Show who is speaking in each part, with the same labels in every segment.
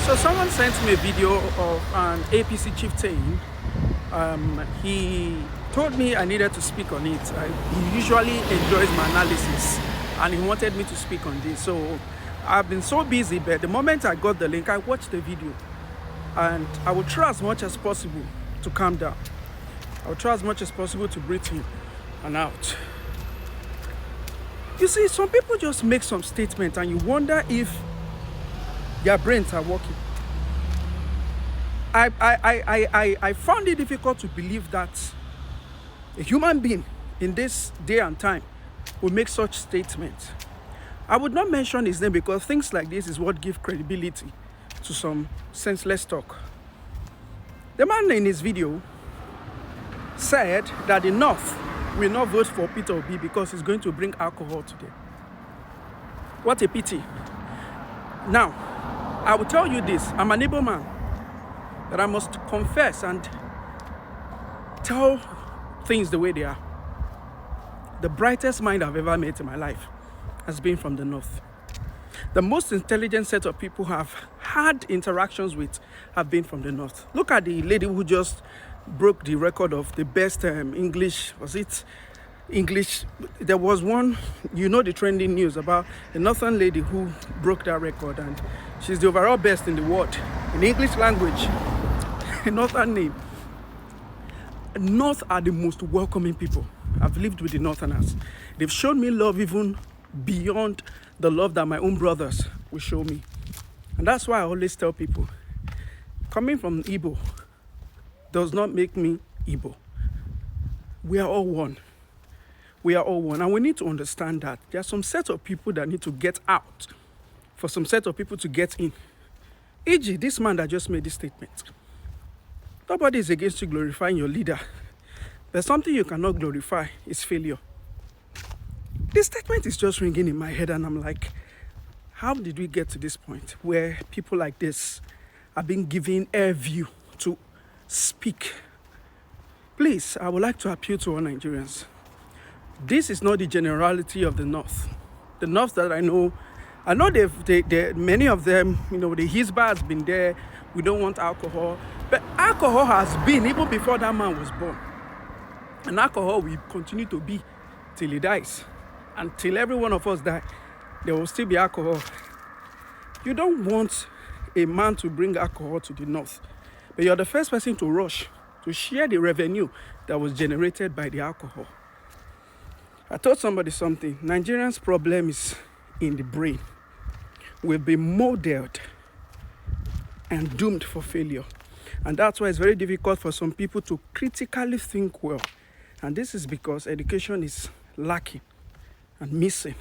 Speaker 1: So someone sent me a video of an APC Chieftain. He told me I needed to speak on it. He usually enjoys my analysis and he wanted me to speak on this. So I've been so busy, but the moment I got the link, I watched the video. And I will try as much as possible to calm down. I will try as much as possible to breathe in and out. You see, some people just make some statements and you wonder if their brains are working. I found it difficult to believe that a human being in this day and time will make such statements. I would not mention his name because things like this is what give credibility to some senseless talk. The man in his video said that the North will not vote for Peter Obi because he's going to bring alcohol to them. What a pity. Now, I will tell you this, I'm an able man, that I must confess and tell things the way they are. The brightest mind I've ever met in my life has been from the North. The most intelligent set of people I've had interactions with have been from the North. Look at the lady who just broke the record of the best English, was it English? There was one, you know, the trending news about a Northern lady who broke that record, and she's the overall best in the world in English language. A Northern name. North are the most welcoming people. I've lived with the Northerners. They've shown me love even beyond the love that my own brothers will show me. And that's why I always tell people, coming from Igbo does not make me Igbo. We are all one. We are all one. And we need to understand that there are some set of people that need to get out for some set of people to get in. E.g., this man that just made this statement. Nobody is against you glorifying your leader. But something you cannot glorify is failure. This statement is just ringing in my head and I'm like, how did we get to this point where people like this are being given air view to speak? Please, I would like to appeal to all Nigerians. This is not the generality of the North. The North that I know many of them, you know, the Hisba has been there. We don't want alcohol. But alcohol has been even before that man was born. And alcohol will continue to be till he dies. Until every one of us die, there will still be alcohol. You don't want a man to bring alcohol to the North. But you're the first person to rush to share the revenue that was generated by the alcohol. I told somebody something. Nigerians' problem is in the brain. We've been modeled and doomed for failure. And that's why it's very difficult for some people to critically think well. And this is because education is lacking and missing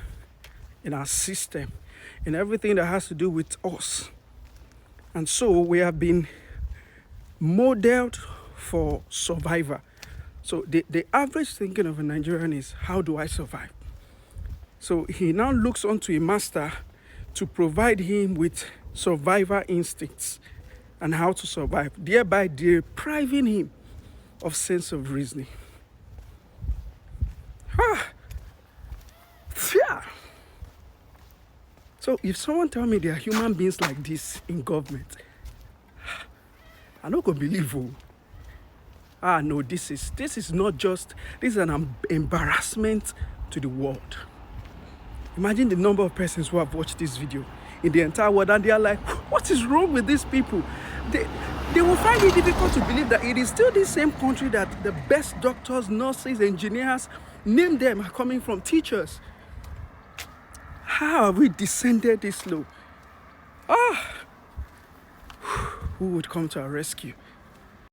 Speaker 1: in our system, in everything that has to do with us. And so we have been modeled for survivor. So the average thinking of a Nigerian is, how do I survive? So he now looks onto a master to provide him with survivor instincts and how to survive, thereby depriving him of sense of reasoning. Yeah. So if someone tell me there are human beings like this in government, I don't go believe you. No, this is not just, this is an embarrassment to the world. Imagine the number of persons who have watched this video in the entire world and they are like, what is wrong with these people? They will find it difficult to believe that it is still the same country that the best doctors, nurses, engineers, name them, are coming from, teachers. How have we descended this low? Who would come to our rescue?